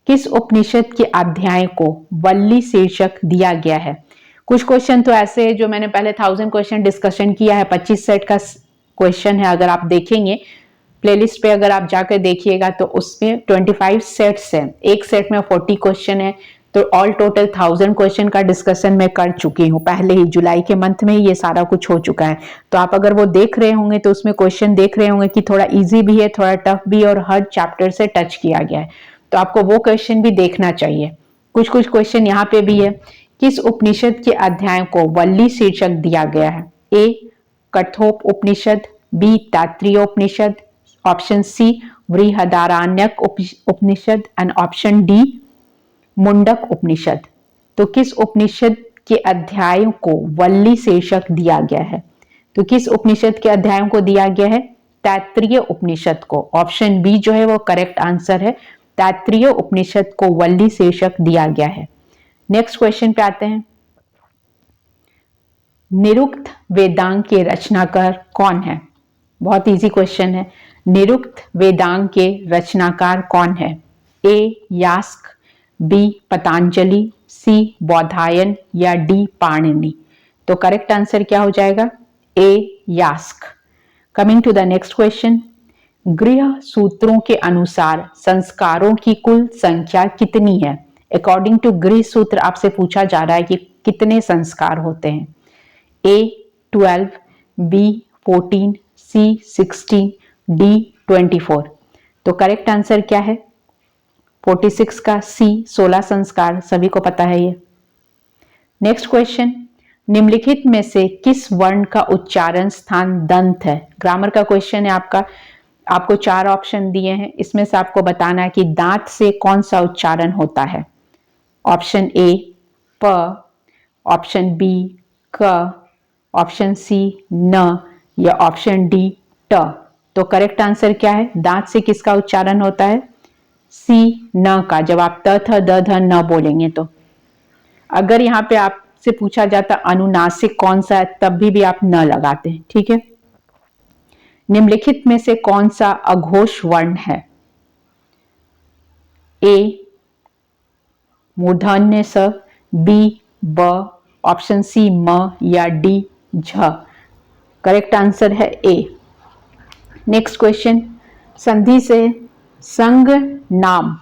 किस उपनिषद के अध्याय को वल्ली शीर्षक दिया गया है? कुछ क्वेश्चन तो ऐसे है जो मैंने पहले 1000 क्वेश्चन डिस्कशन किया है, 25 सेट का क्वेश्चन है। अगर आप देखेंगे प्लेलिस्ट पे, अगर आप जाकर देखिएगा तो उसमें 25 सेट्स हैं, एक सेट में 40 क्वेश्चन है, तो ऑल टोटल 1000 क्वेश्चन का डिस्कशन मैं कर चुकी हूँ पहले ही। जुलाई के मंथ में ही ये सारा कुछ हो चुका है। तो आप अगर वो देख रहे होंगे तो उसमें क्वेश्चन देख रहे होंगे कि थोड़ा इजी भी है, थोड़ा टफ भी, और हर चैप्टर से टच किया गया है, तो आपको वो क्वेश्चन भी देखना चाहिए। कुछ कुछ क्वेश्चन यहाँ पे भी है। किस उपनिषद के अध्याय को वल्ली शीर्षक दिया गया है? A Kathop Upanishad, B Taittiriya Upanishad, option C Brihadaranyaka Upanishad and option D Mundaka Upanishad. तो किस उपनिषद के अध्यायों को वल्ली शीर्षक दिया गया है? तो किस उपनिषद के अध्यायों को दिया गया है? तैत्तिरीय उपनिषद को। ऑप्शन बी जो है वो करेक्ट आंसर है, तैत्तिरीय उपनिषद को वल्ली शीर्षक दिया गया है। नेक्स्ट क्वेश्चन पे आते हैं। निरुक्त वेदांग के रचनाकार कौन है? बहुत इजी क्वेश्चन है। निरुक्त वेदांग के रचनाकार कौन है? A Yaska, B Patanjali, C Baudhayana या डी पाणिनि। तो करेक्ट आंसर क्या हो जाएगा? A Yaska. Coming to the next question. गृह सूत्रों के अनुसार संस्कारों की कुल संख्या कितनी है? अकॉर्डिंग टू गृह सूत्र आपसे पूछा जा रहा है कि कितने संस्कार होते हैं? ए 12, बी 14, सी 16, डी 24। तो करेक्ट आंसर क्या है? 46 का सी, 16 संस्कार, सभी को पता है ये। नेक्स्ट क्वेश्चन, निम्नलिखित में से किस वर्ण का उच्चारण स्थान दंत है? ग्रामर का क्वेश्चन है आपका। आपको 4 ऑप्शन दिए हैं, इसमें से आपको बताना है कि दांत से कौन सा उच्चारण होता है। ऑप्शन ए प, ऑप्शन बी क, ऑप्शन सी न या ऑप्शन डी ट। तो करेक्ट आंसर क्या है? दांत से किसका उच्चारण होता है? सी न का। जब आप त थ द ध न बोलेंगे तो। अगर यहाँ पे आपसे पूछा जाता अनुनासिक कौन सा है, तब भी आप न लगाते हैं। ठीक है। निम्नलिखित में से कौन सा अघोष वर्ण है? ए मूर्धन्य स, बी ब, ऑप्शन सी म या डी झ। करेक्ट आंसर है ए। नेक्स्ट क्वेश्चन, संधि से संग नाम,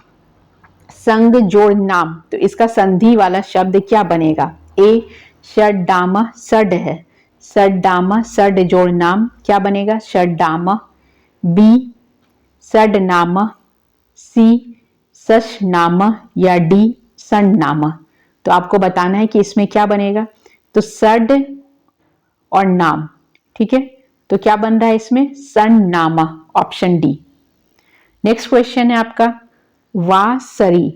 संग जोड़ नाम, तो इसका संधि वाला शब्द क्या बनेगा? ए षड्डाम सड है, षड्डाम सड जोड़ नाम क्या बनेगा? षड्डाम। बी सड नाम, सी सश नाम या डी सन नाम। तो आपको बताना है कि इसमें क्या बनेगा। तो सड और नाम, ठीक है, तो क्या बन रहा है इसमें? सन नाम, ऑप्शन डी। नेक्स्ट क्वेश्चन है आपका, वा सरी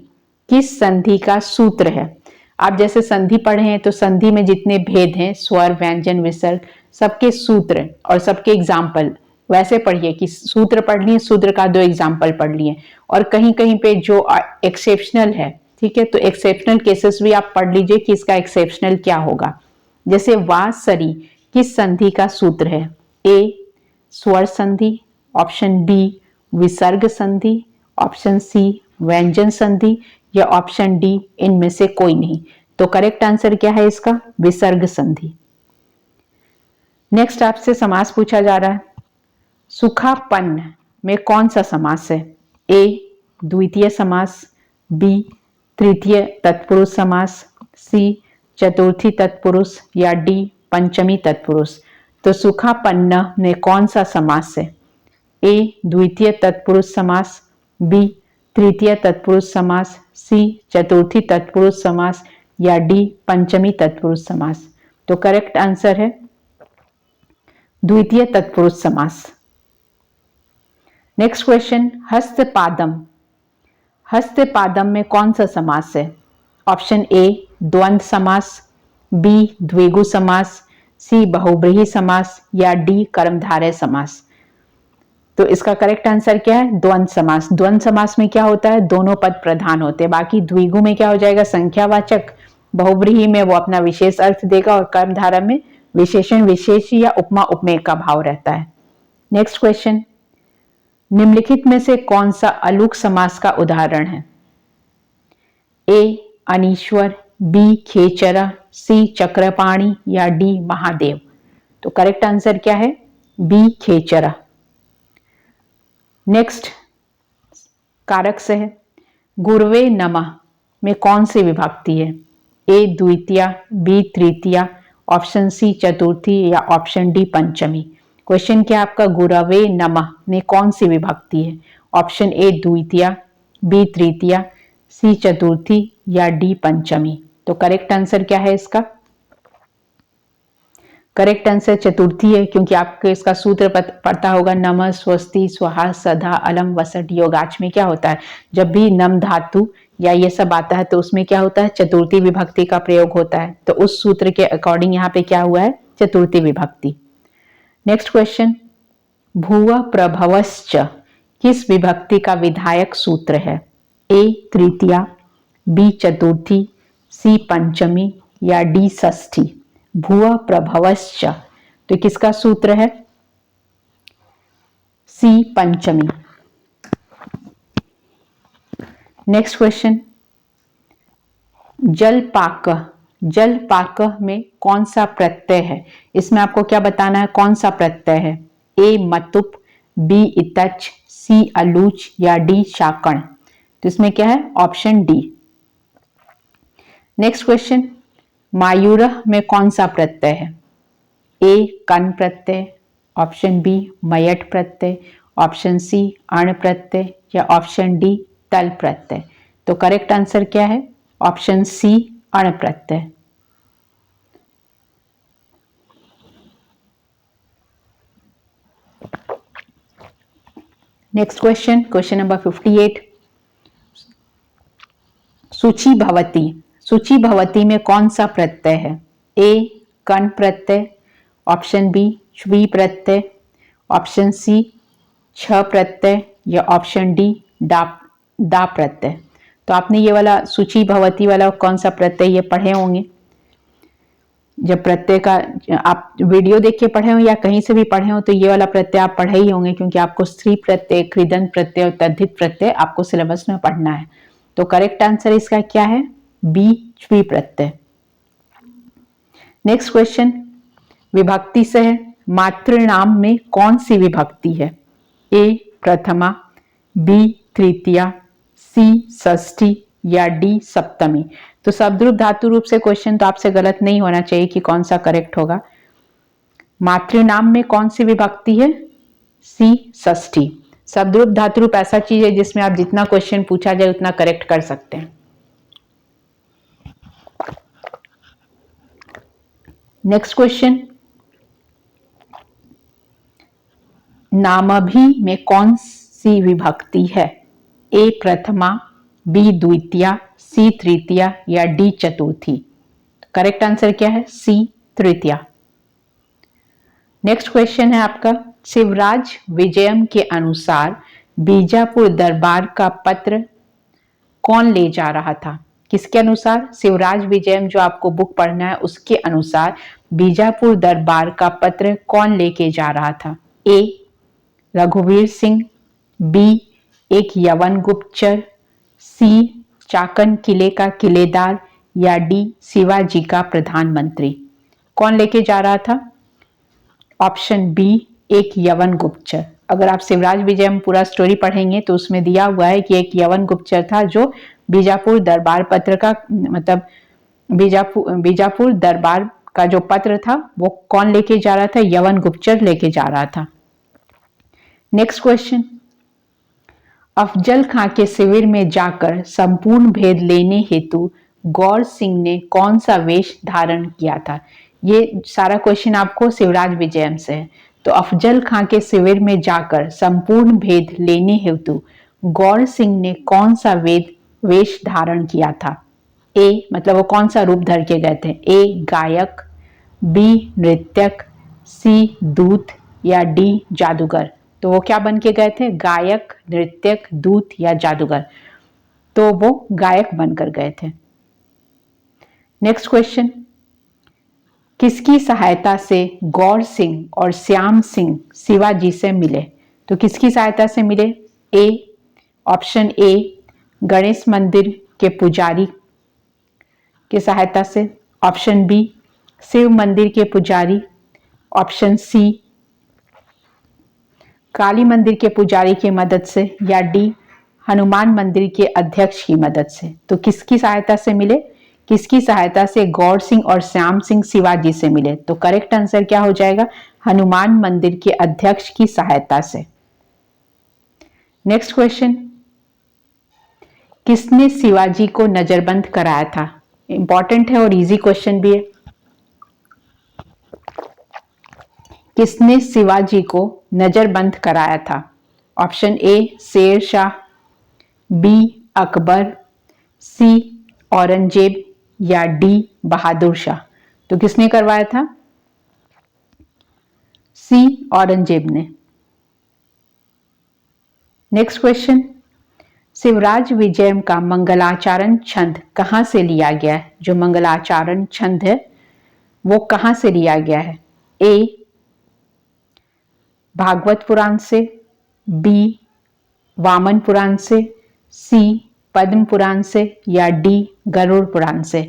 किस संधि का सूत्र है? आप जैसे संधि पढ़े हैं तो संधि में जितने भेद हैं, स्वर व्यंजन विसर्ग, सबके सूत्र और सबके एग्जाम्पल वैसे पढ़िए कि सूत्र पढ़ लिए, सूत्र का 2 एग्जाम्पल पढ़ लिए, और कहीं कहीं पे जो एक्सेप्शनल है, ठीक है, तो एक्सेप्शनल केसेस भी आप पढ़ लीजिए कि इसका एक्सेप्शनल क्या होगा। जैसे वा सरी किस संधि का सूत्र है? ए स्वर संधि, ऑप्शन बी विसर्ग संधि, ऑप्शन सी व्यंजन संधि या ऑप्शन डी इनमें से कोई नहीं। तो करेक्ट आंसर क्या है इसका? विसर्ग संधि। नेक्स्ट आपसे समास पूछा जा रहा है, सुखापन्न में कौन सा समास है? ए द्वितीय समास, बी तृतीय तत्पुरुष समास, सी चतुर्थी तत्पुरुष या डी पंचमी तत्पुरुष। तो सुखापन्न में कौन सा समास है? ए द्वितीय तत्पुरुष समास, बी तृतीय तत्पुरुष समास, सी चतुर्थी तत्पुरुष समास या डी पंचमी तत्पुरुष समास। तो करेक्ट आंसर है द्वितीय तत्पुरुष समास। नेक्स्ट क्वेश्चन, हस्तपादम, हस्तपादम में कौन सा समास है? ऑप्शन ए द्वंद्व समास, बी द्विगु समास, सी बहुब्रीहि समास या डी कर्मधारय समास। तो इसका करेक्ट आंसर क्या है? द्वंद्व समास। द्वंद्व समास में क्या होता है? दोनों पद प्रधान होते हैं। बाकी द्विगु में क्या हो जाएगा? संख्यावाचक। बहुब्रीहि में वो अपना विशेष अर्थ देगा और कर्मधारय में विशेषण विशेष या उपमा उपमेय का भाव रहता है। नेक्स्ट क्वेश्चन, निम्नलिखित में से कौन सा अलूक समास का उदाहरण है? ए अनीश्वर, बी खेचरा, सी चक्रपाणी या डी महादेव। तो करेक्ट आंसर क्या है? बी खेचरा। नेक्स्ट कारक से है, गुरवे नमः में कौन सी विभक्ति है? ए द्वितीया, बी तृतीया, ऑप्शन सी चतुर्थी या ऑप्शन डी पंचमी। क्वेश्चन क्या आपका? गुरवे नमः में कौन सी विभक्ति है? ऑप्शन ए द्वितीया, बी तृतीया, सी चतुर्थी या डी पंचमी। तो करेक्ट आंसर क्या है इसका? करेक्ट आंसर चतुर्थी है, क्योंकि आपको इसका सूत्र पढ़ता होगा, नमः स्वस्ति स्वाहा सदा अलम वसट योगाच में क्या होता है? जब भी नम धातु या ये सब आता है तो उसमें क्या होता है? चतुर्थी विभक्ति का प्रयोग होता है। तो उस सूत्र के अकॉर्डिंग यहाँ पे क्या हुआ है? चतुर्थी विभक्ति। नेक्स्ट क्वेश्चन, भुव प्रभवश्च किस विभक्ति का विधायक सूत्र है? ए तृतीया, बी चतुर्थी, सी पंचमी या डी षष्ठी। भुव प्रभवश्च, तो किसका सूत्र है? सी पंचमी। नेक्स्ट क्वेश्चन, जलपाक, जलपाक में कौन सा प्रत्यय है? इसमें आपको क्या बताना है? कौन सा प्रत्यय है? ए मतुप, बी इतच, सी अलूच या डी शाकण। तो इसमें क्या है? Option D. Next question, Mayur में कौन सा प्रत्यय है? ए कन प्रत्यय, ऑप्शन बी मयट प्रत्यय, ऑप्शन सी अण प्रत्यय या ऑप्शन डी तल प्रत्यय। तो करेक्ट आंसर क्या है? ऑप्शन सी अण प्रत्यय। Next question, question number 58। सूची भवती, सूची भवती में कौन सा प्रत्यय है? ए कण प्रत्यय, ऑप्शन बी च्वी प्रत्यय, ऑप्शन सी छ प्रत्यय या ऑप्शन डी दा प्रत्यय। तो आपने ये वाला सूची भवती वाला कौन सा प्रत्यय ये पढ़े होंगे। जब प्रत्यय का आप वीडियो देख के पढ़े हो या कहीं से भी पढ़े हो तो ये वाला प्रत्यय आप पढ़े ही होंगे, क्योंकि आपको स्त्री प्रत्यय, कृदंत प्रत्यय और तद्धित प्रत्यय आपको सिलेबस में पढ़ना है। तो करेक्ट आंसर इसका क्या है? बी च्वी प्रत्यय। नेक्स्ट क्वेश्चन, विभक्ति से है। मातृनाम में कौन सी विभक्ति है? ए प्रथमा, बी तृतीया, सी षष्ठी या डी सप्तमी। तो शब्दरूप धातु रूप से क्वेश्चन तो आपसे गलत नहीं होना चाहिए कि कौन सा करेक्ट होगा। मातृनाम में कौन सी विभक्ति है? सी षष्ठी। शब्दरूप धातु रूप ऐसा चीज है जिसमें आप जितना क्वेश्चन पूछा जाए उतना करेक्ट कर सकते हैं। नेक्स्ट क्वेश्चन, नामभी में कौन सी विभक्ति है? ए प्रथमा, बी द्वितीया, सी तृतीया या डी चतुर्थी। करेक्ट आंसर क्या है? सी तृतीया। नेक्स्ट क्वेश्चन है आपका, शिवराज विजयम के अनुसार बीजापुर दरबार का पत्र कौन ले जा रहा था? किसके अनुसार? शिवराज विजयम जो आपको बुक पढ़ना है उसके अनुसार बीजापुर दरबार का पत्र कौन लेके जा रहा था? ए रघुवीर सिंह, बी एक यवन गुप्तचर, सी चाकन किले का किलेदार या डी शिवाजी का प्रधानमंत्री। कौन लेके जा रहा था? ऑप्शन बी एक यवन गुप्तचर। अगर आप शिवराज विजयम पूरा स्टोरी पढ़ेंगे तो उसमें दिया हुआ है कि एक यवन गुप्तचर था जो बीजापुर दरबार पत्र का मतलब बीजापुर दरबार का जो पत्र था वो कौन लेके जा रहा था? यवन गुप्तचर लेके जा रहा था। नेक्स्ट क्वेश्चन, अफजल खां के शिविर में जाकर संपूर्ण भेद लेने हेतु गौर सिंह ने कौन सा वेश धारण किया था? ये सारा क्वेश्चन आपको शिवराज विजयम से है। तो अफजल खां के शिविर में जाकर संपूर्ण भेद लेने हेतु गौर सिंह ने कौन सा वेश धारण किया था? ए मतलब वो कौन सा रूप धर के गए थे? ए गायक, बी नृत्यक, सी दूत या डी जादूगर। तो वो क्या बन के गए थे? गायक, नृत्यक, दूत या जादूगर। तो वो गायक बनकर गए थे। नेक्स्ट क्वेश्चन, किसकी सहायता से गौर सिंह और श्याम सिंह शिवाजी से मिले? तो किसकी सहायता से मिले? ए ऑप्शन ए गणेश मंदिर के पुजारी की सहायता से, ऑप्शन बी शिव मंदिर के पुजारी, ऑप्शन सी काली मंदिर के पुजारी की मदद से या डी हनुमान मंदिर के अध्यक्ष की मदद से। तो किसकी सहायता से मिले? किसकी सहायता से गौर सिंह और श्याम सिंह शिवाजी से मिले? तो करेक्ट आंसर क्या हो जाएगा? हनुमान मंदिर के अध्यक्ष की सहायता से। नेक्स्ट क्वेश्चन, किसने शिवाजी को नजरबंद कराया था? इंपॉर्टेंट है और इजी क्वेश्चन भी है। किसने शिवाजी को नजरबंद कराया था? Option A Sher Shah, B Akbar, सी औरंगजेब या डी बहादुर शाह। तो किसने करवाया था? सी औरंगजेब ने। नेक्स्ट क्वेश्चन, शिवराज विजयम का मंगलाचरण छंद कहां से लिया गया है? जो मंगलाचरण छंद है वो कहां से लिया गया है? ए भागवत पुराण से, बी वामन पुराण से, सी पद्म पुराण से या डी गरुड़ पुराण से।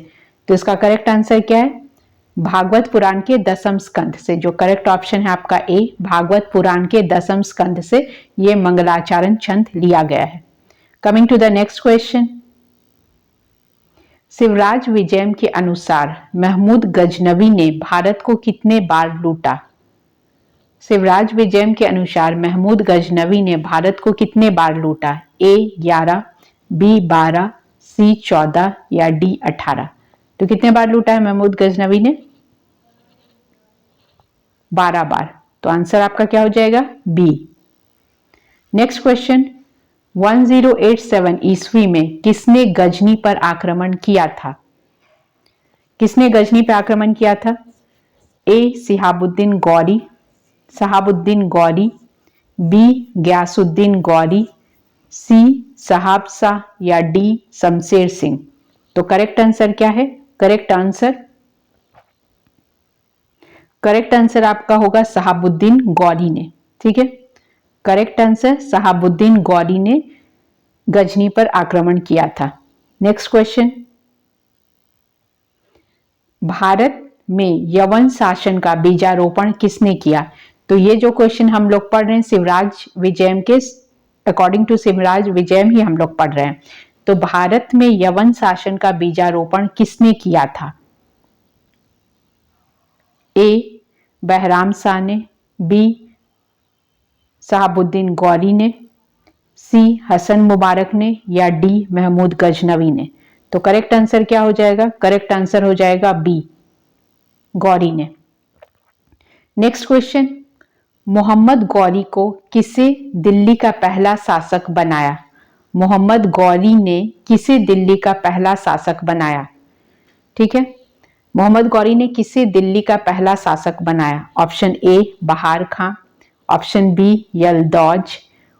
तो इसका करेक्ट आंसर क्या है? भागवत पुराण के 10वें स्कंध से। जो करेक्ट ऑप्शन है आपका ए भागवत पुराण के 10वें स्कंध से ये मंगलाचरण छंद लिया गया है। Coming to the next question, Shivraj Vijayam के अनुसार महमूद गजनवी ने भारत को कितने बार लूटा? शिवराज विजयम के अनुसार महमूद गजनवी ने भारत को कितने बार लूटा? ए 11, बी 12, सी 14 या डी 18। तो कितने बार लूटा है महमूद गजनवी ने? 12 बार। तो आंसर आपका क्या हो जाएगा? बी। नेक्स्ट क्वेश्चन, 1087 ईस्वी में किसने गजनी पर आक्रमण किया था? किसने गजनी पर आक्रमण किया था? ए शहाबुद्दीन गौरी, बी गयासुद्दीन गौरी, सी सहाब शाह या डी शमशेर सिंह। तो करेक्ट आंसर क्या है? करेक्ट आंसर आपका होगा शहाबुद्दीन गौरी ने। ठीक है, करेक्ट आंसर शहाबुद्दीन गौरी ने गजनी पर आक्रमण किया था। नेक्स्ट क्वेश्चन, भारत में यवन शासन का बीजारोपण किसने किया? तो ये जो क्वेश्चन हम लोग पढ़ रहे हैं शिवराज विजयम के अकॉर्डिंग टू शिवराज विजयम ही हम लोग पढ़ रहे हैं। तो भारत में यवन शासन का बीजारोपण किसने किया था? ए बहराम शाह ने, बी शहाबुद्दीन गौरी ने, सी हसन मुबारक ने या डी महमूद गजनवी ने। तो करेक्ट आंसर क्या हो जाएगा? करेक्ट आंसर हो जाएगा बी गौरी ने। नेक्स्ट क्वेश्चन, मोहम्मद गौरी को किसे दिल्ली का पहला शासक बनाया? मोहम्मद गौरी ने किसे दिल्ली का पहला शासक बनाया? ठीक है, मोहम्मद गौरी ने किसे दिल्ली का पहला शासक बनाया? ऑप्शन ए बहार खां, option B Yalduz,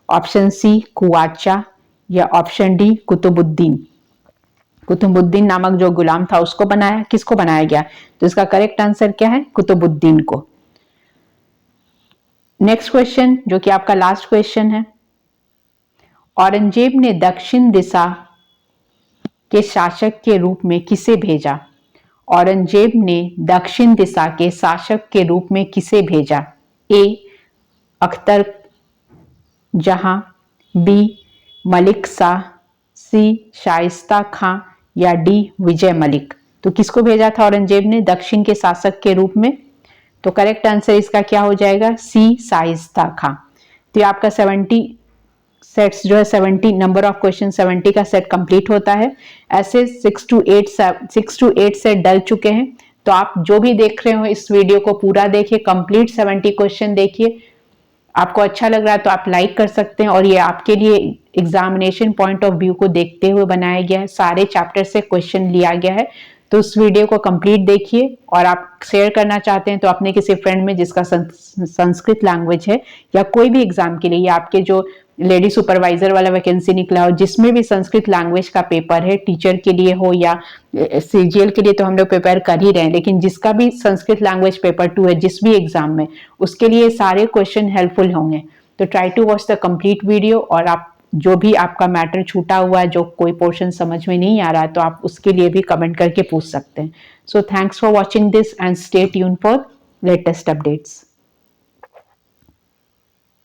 option C कुआचा या ऑप्शन डी कुतुबुद्दीन। कुतुबुद्दीन नामक जो गुलाम था उसको बनाया, किसको बनाया गया? तो इसका करेक्ट आंसर क्या है? कुतुबुद्दीन को। नेक्स्ट क्वेश्चन जो कि आपका लास्ट क्वेश्चन है, औरंगजेब ने दक्षिण दिशा के शासक के रूप में किसे भेजा? औरंगजेब ने दक्षिण दिशा के शासक के रूप में किसे भेजा? ए अख्तर जहां, बी मलिक शाह, सी शाइस्ता खां या डी विजय मलिक। तो किसको भेजा था औरंगजेब ने दक्षिण के शासक के रूप में? तो करेक्ट आंसर इसका क्या हो जाएगा? सी शाइस्ता खां। तो आपका 70 सेट्स जो है 70 नंबर ऑफ क्वेश्चन 70 का सेट कंप्लीट होता है। ऐसे 6 to 8 सेट डल चुके हैं। तो आप जो भी देख रहे हो इस वीडियो को पूरा देखिए, कंप्लीट 70 क्वेश्चन देखिए। आपको अच्छा लग रहा है तो आप लाइक कर सकते हैं, और ये आपके लिए एग्जामिनेशन पॉइंट ऑफ व्यू को देखते हुए बनाया गया है। सारे चैप्टर से क्वेश्चन लिया गया है। तो उस वीडियो को कंप्लीट देखिए, और आप शेयर करना चाहते हैं तो अपने किसी फ्रेंड में जिसका संस्कृत लैंग्वेज है, या कोई भी एग्जाम के लिए, या आपके जो लेडी सुपरवाइजर वाला वैकेंसी निकला हो जिसमें भी संस्कृत लैंग्वेज का पेपर है, टीचर के लिए हो या सीजीएल के लिए तो हम लोग प्रिपेयर कर ही रहे हैं, लेकिन जिसका भी संस्कृत लैंग्वेज पेपर 2 है जिस भी एग्जाम में, उसके लिए सारे क्वेश्चन हेल्पफुल होंगे। तो try to watch the complete video, और आप जो भी आपका मैटर छूटा हुआ है, जो कोई पोर्शन समझ में नहीं आ रहा है, तो आप उसके लिए भी कमेंट करके पूछ सकते हैं। So thanks for watching this and stay tune for latest updates.